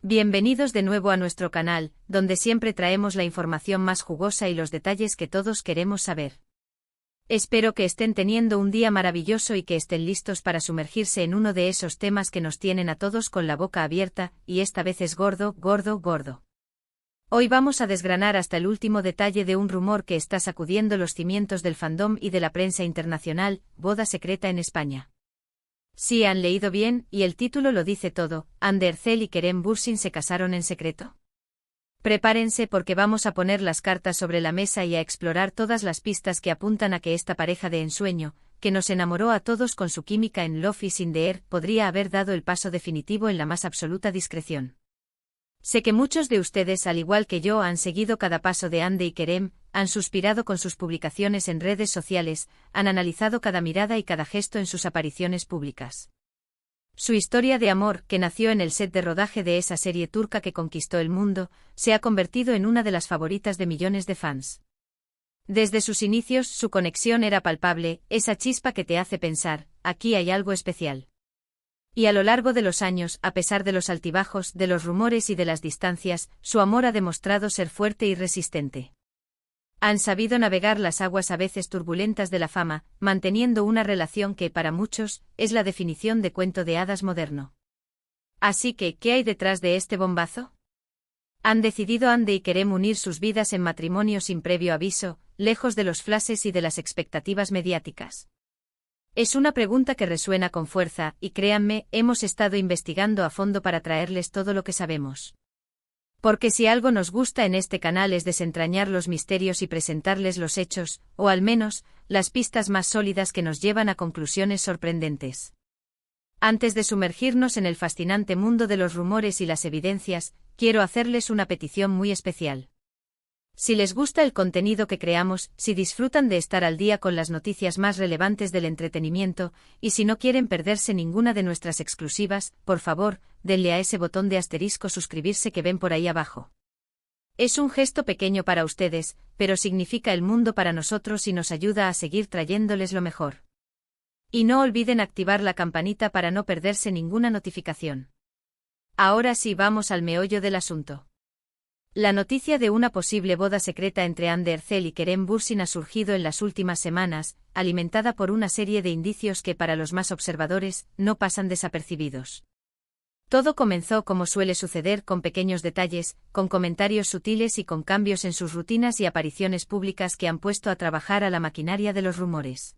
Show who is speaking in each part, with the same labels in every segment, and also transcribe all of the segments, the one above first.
Speaker 1: Bienvenidos de nuevo a nuestro canal, donde siempre traemos la información más jugosa y los detalles que todos queremos saber. Espero que estén teniendo un día maravilloso y que estén listos para sumergirse en uno de esos temas que nos tienen a todos con la boca abierta, y esta vez es gordo, gordo, gordo. Hoy vamos a desgranar hasta el último detalle de un rumor que está sacudiendo los cimientos del fandom y de la prensa internacional: boda secreta en España. Sí, han leído bien, y el título lo dice todo: Ander Ercel y Kerem Bürsin se casaron en secreto. Prepárense porque vamos a poner las cartas sobre la mesa y a explorar todas las pistas que apuntan a que esta pareja de ensueño, que nos enamoró a todos con su química en Love is in the Air, podría haber dado el paso definitivo en la más absoluta discreción. Sé que muchos de ustedes, al igual que yo, han seguido cada paso de Ande y Kerem, han suspirado con sus publicaciones en redes sociales, han analizado cada mirada y cada gesto en sus apariciones públicas. Su historia de amor, que nació en el set de rodaje de esa serie turca que conquistó el mundo, se ha convertido en una de las favoritas de millones de fans. Desde sus inicios, su conexión era palpable, esa chispa que te hace pensar, aquí hay algo especial. Y a lo largo de los años, a pesar de los altibajos, de los rumores y de las distancias, su amor ha demostrado ser fuerte y resistente. Han sabido navegar las aguas a veces turbulentas de la fama, manteniendo una relación que, para muchos, es la definición de cuento de hadas moderno. Así que, ¿qué hay detrás de este bombazo? Han decidido Ande y Kerem unir sus vidas en matrimonio sin previo aviso, lejos de los flashes y de las expectativas mediáticas. Es una pregunta que resuena con fuerza, y créanme, hemos estado investigando a fondo para traerles todo lo que sabemos. Porque si algo nos gusta en este canal es desentrañar los misterios y presentarles los hechos, o al menos, las pistas más sólidas que nos llevan a conclusiones sorprendentes. Antes de sumergirnos en el fascinante mundo de los rumores y las evidencias, quiero hacerles una petición muy especial. Si les gusta el contenido que creamos, si disfrutan de estar al día con las noticias más relevantes del entretenimiento, y si no quieren perderse ninguna de nuestras exclusivas, por favor, denle a ese botón de asterisco suscribirse que ven por ahí abajo. Es un gesto pequeño para ustedes, pero significa el mundo para nosotros y nos ayuda a seguir trayéndoles lo mejor. Y no olviden activar la campanita para no perderse ninguna notificación. Ahora sí, vamos al meollo del asunto. La noticia de una posible boda secreta entre Ander Ercel y Kerem Bürsin ha surgido en las últimas semanas, alimentada por una serie de indicios que para los más observadores no pasan desapercibidos. Todo comenzó como suele suceder, con pequeños detalles, con comentarios sutiles y con cambios en sus rutinas y apariciones públicas que han puesto a trabajar a la maquinaria de los rumores.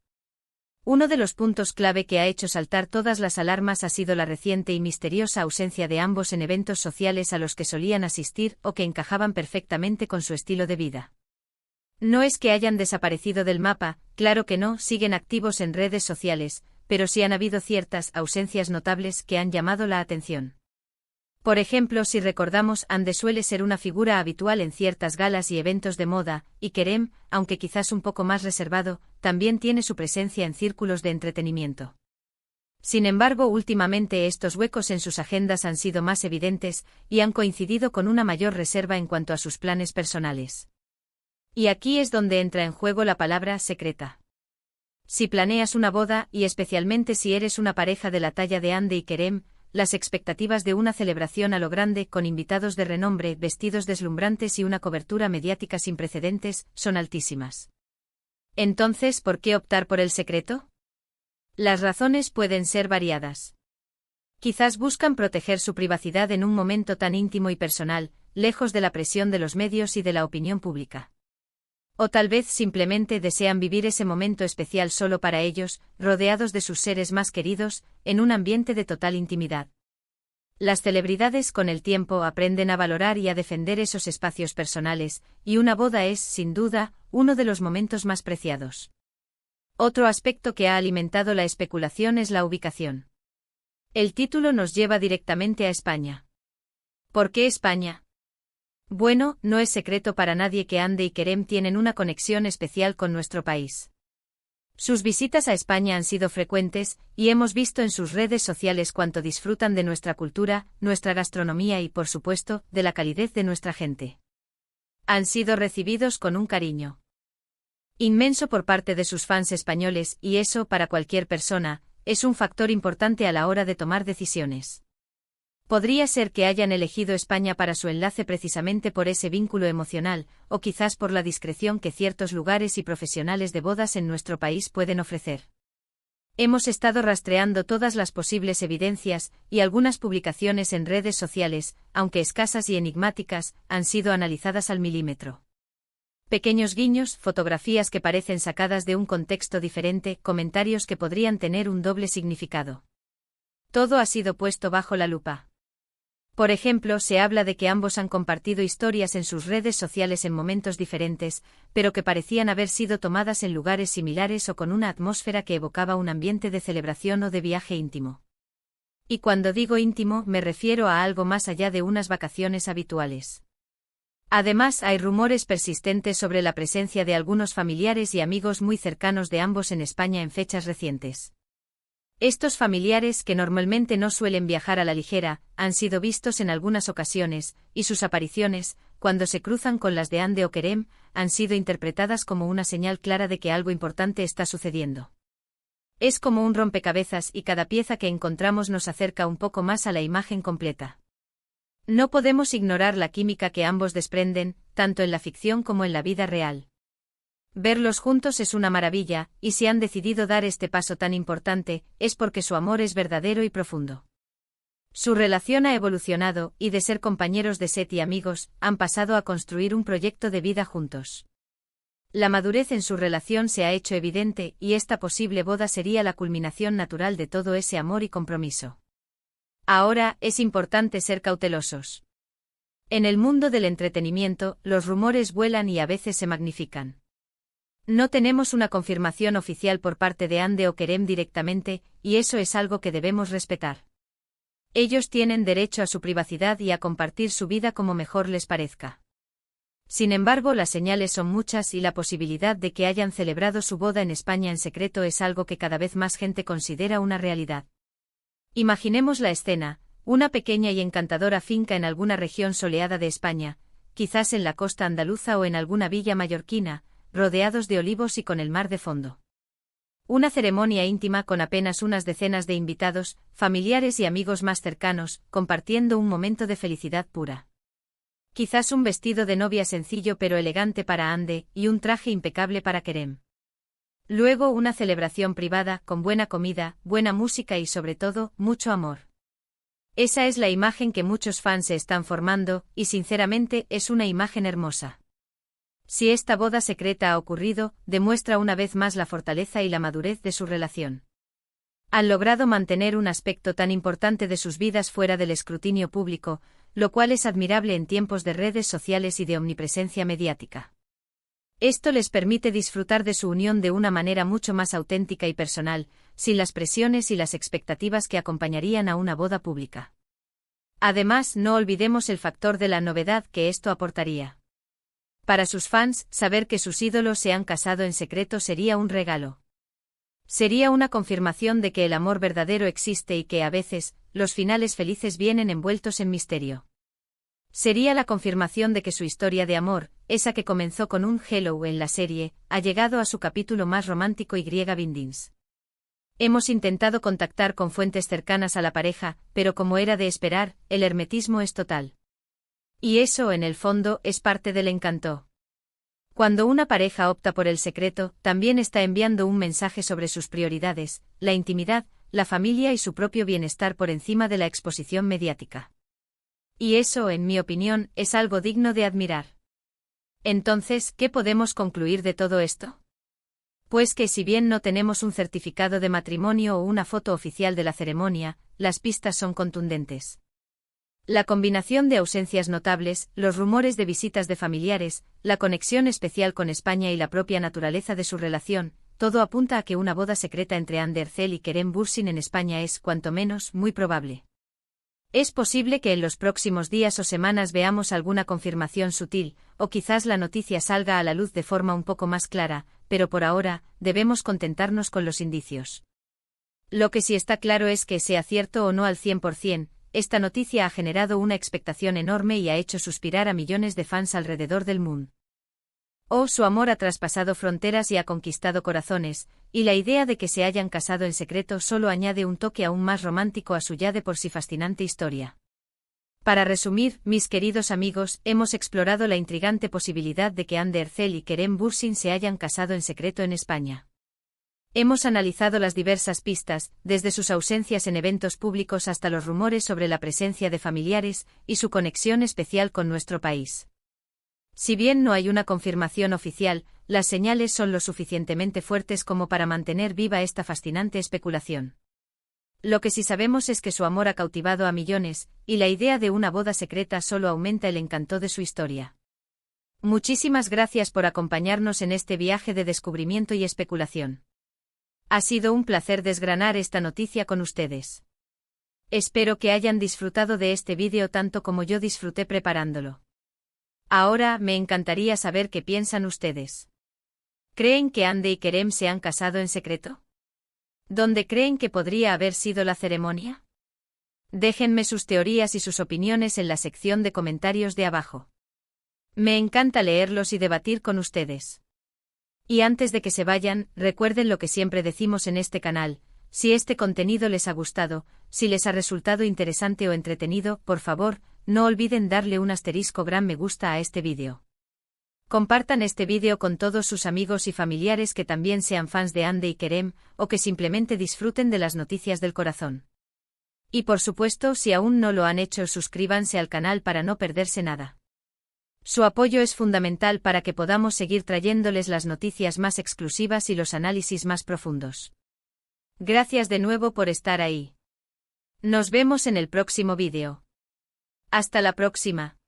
Speaker 1: Uno de los puntos clave que ha hecho saltar todas las alarmas ha sido la reciente y misteriosa ausencia de ambos en eventos sociales a los que solían asistir o que encajaban perfectamente con su estilo de vida. No es que hayan desaparecido del mapa, claro que no, siguen activos en redes sociales, pero sí han habido ciertas ausencias notables que han llamado la atención. Por ejemplo, si recordamos, Ande suele ser una figura habitual en ciertas galas y eventos de moda, y Kerem, aunque quizás un poco más reservado, también tiene su presencia en círculos de entretenimiento. Sin embargo, últimamente estos huecos en sus agendas han sido más evidentes, y han coincidido con una mayor reserva en cuanto a sus planes personales. Y aquí es donde entra en juego la palabra secreta. Si planeas una boda, y especialmente si eres una pareja de la talla de Ande y Kerem, las expectativas de una celebración a lo grande, con invitados de renombre, vestidos deslumbrantes y una cobertura mediática sin precedentes, son altísimas. Entonces, ¿por qué optar por el secreto? Las razones pueden ser variadas. Quizás buscan proteger su privacidad en un momento tan íntimo y personal, lejos de la presión de los medios y de la opinión pública. O tal vez simplemente desean vivir ese momento especial solo para ellos, rodeados de sus seres más queridos, en un ambiente de total intimidad. Las celebridades con el tiempo aprenden a valorar y a defender esos espacios personales, y una boda es, sin duda, uno de los momentos más preciados. Otro aspecto que ha alimentado la especulación es la ubicación. El título nos lleva directamente a España. ¿Por qué España? Bueno, no es secreto para nadie que Ande y Kerem tienen una conexión especial con nuestro país. Sus visitas a España han sido frecuentes, y hemos visto en sus redes sociales cuánto disfrutan de nuestra cultura, nuestra gastronomía y, por supuesto, de la calidez de nuestra gente. Han sido recibidos con un cariño inmenso por parte de sus fans españoles, y eso, para cualquier persona, es un factor importante a la hora de tomar decisiones. Podría ser que hayan elegido España para su enlace precisamente por ese vínculo emocional, o quizás por la discreción que ciertos lugares y profesionales de bodas en nuestro país pueden ofrecer. Hemos estado rastreando todas las posibles evidencias, y algunas publicaciones en redes sociales, aunque escasas y enigmáticas, han sido analizadas al milímetro. Pequeños guiños, fotografías que parecen sacadas de un contexto diferente, comentarios que podrían tener un doble significado. Todo ha sido puesto bajo la lupa. Por ejemplo, se habla de que ambos han compartido historias en sus redes sociales en momentos diferentes, pero que parecían haber sido tomadas en lugares similares o con una atmósfera que evocaba un ambiente de celebración o de viaje íntimo. Y cuando digo íntimo, me refiero a algo más allá de unas vacaciones habituales. Además, hay rumores persistentes sobre la presencia de algunos familiares y amigos muy cercanos de ambos en España en fechas recientes. Estos familiares, que normalmente no suelen viajar a la ligera, han sido vistos en algunas ocasiones, y sus apariciones, cuando se cruzan con las de Ande o Kerem, han sido interpretadas como una señal clara de que algo importante está sucediendo. Es como un rompecabezas y cada pieza que encontramos nos acerca un poco más a la imagen completa. No podemos ignorar la química que ambos desprenden, tanto en la ficción como en la vida real. Verlos juntos es una maravilla, y si han decidido dar este paso tan importante, es porque su amor es verdadero y profundo. Su relación ha evolucionado, y de ser compañeros de set y amigos, han pasado a construir un proyecto de vida juntos. La madurez en su relación se ha hecho evidente, y esta posible boda sería la culminación natural de todo ese amor y compromiso. Ahora, es importante ser cautelosos. En el mundo del entretenimiento, los rumores vuelan y a veces se magnifican. No tenemos una confirmación oficial por parte de Ande o Kerem directamente, y eso es algo que debemos respetar. Ellos tienen derecho a su privacidad y a compartir su vida como mejor les parezca. Sin embargo, las señales son muchas y la posibilidad de que hayan celebrado su boda en España en secreto es algo que cada vez más gente considera una realidad. Imaginemos la escena, una pequeña y encantadora finca en alguna región soleada de España, quizás en la costa andaluza o en alguna villa mallorquina, rodeados de olivos y con el mar de fondo. Una ceremonia íntima con apenas unas decenas de invitados, familiares y amigos más cercanos, compartiendo un momento de felicidad pura. Quizás un vestido de novia sencillo pero elegante para Ande, y un traje impecable para Kerem. Luego una celebración privada, con buena comida, buena música y sobre todo, mucho amor. Esa es la imagen que muchos fans se están formando, y sinceramente es una imagen hermosa. Si esta boda secreta ha ocurrido, demuestra una vez más la fortaleza y la madurez de su relación. Han logrado mantener un aspecto tan importante de sus vidas fuera del escrutinio público, lo cual es admirable en tiempos de redes sociales y de omnipresencia mediática. Esto les permite disfrutar de su unión de una manera mucho más auténtica y personal, sin las presiones y las expectativas que acompañarían a una boda pública. Además, no olvidemos el factor de la novedad que esto aportaría. Para sus fans, saber que sus ídolos se han casado en secreto sería un regalo. Sería una confirmación de que el amor verdadero existe y que a veces, los finales felices vienen envueltos en misterio. Sería la confirmación de que su historia de amor, esa que comenzó con un hello en la serie, ha llegado a su capítulo más romántico y griega Bindins. Hemos intentado contactar con fuentes cercanas a la pareja, pero como era de esperar, el hermetismo es total. Y eso, en el fondo, es parte del encanto. Cuando una pareja opta por el secreto, también está enviando un mensaje sobre sus prioridades, la intimidad, la familia y su propio bienestar por encima de la exposición mediática. Y eso, en mi opinión, es algo digno de admirar. Entonces, ¿qué podemos concluir de todo esto? Pues que si bien no tenemos un certificado de matrimonio o una foto oficial de la ceremonia, las pistas son contundentes. La combinación de ausencias notables, los rumores de visitas de familiares, la conexión especial con España y la propia naturaleza de su relación, todo apunta a que una boda secreta entre Hande Erçel y Kerem Bürsin en España es, cuanto menos, muy probable. Es posible que en los próximos días o semanas veamos alguna confirmación sutil, o quizás la noticia salga a la luz de forma un poco más clara, pero por ahora, debemos contentarnos con los indicios. Lo que sí está claro es que, sea cierto o no al 100%, esta noticia ha generado una expectación enorme y ha hecho suspirar a millones de fans alrededor del mundo. Su amor ha traspasado fronteras y ha conquistado corazones, y la idea de que se hayan casado en secreto solo añade un toque aún más romántico a su ya de por sí fascinante historia. Para resumir, mis queridos amigos, hemos explorado la intrigante posibilidad de que Anne Ercel y Kerem Bürsin se hayan casado en secreto en España. Hemos analizado las diversas pistas, desde sus ausencias en eventos públicos hasta los rumores sobre la presencia de familiares y su conexión especial con nuestro país. Si bien no hay una confirmación oficial, las señales son lo suficientemente fuertes como para mantener viva esta fascinante especulación. Lo que sí sabemos es que su amor ha cautivado a millones, y la idea de una boda secreta solo aumenta el encanto de su historia. Muchísimas gracias por acompañarnos en este viaje de descubrimiento y especulación. Ha sido un placer desgranar esta noticia con ustedes. Espero que hayan disfrutado de este vídeo tanto como yo disfruté preparándolo. Ahora, me encantaría saber qué piensan ustedes. ¿Creen que Hande y Kerem se han casado en secreto? ¿Dónde creen que podría haber sido la ceremonia? Déjenme sus teorías y sus opiniones en la sección de comentarios de abajo. Me encanta leerlos y debatir con ustedes. Y antes de que se vayan, recuerden lo que siempre decimos en este canal: si este contenido les ha gustado, si les ha resultado interesante o entretenido, por favor, no olviden darle un gran me gusta a este vídeo. Compartan este vídeo con todos sus amigos y familiares que también sean fans de Hande y Kerem, o que simplemente disfruten de las noticias del corazón. Y por supuesto, si aún no lo han hecho, suscríbanse al canal para no perderse nada. Su apoyo es fundamental para que podamos seguir trayéndoles las noticias más exclusivas y los análisis más profundos. Gracias de nuevo por estar ahí. Nos vemos en el próximo vídeo. Hasta la próxima.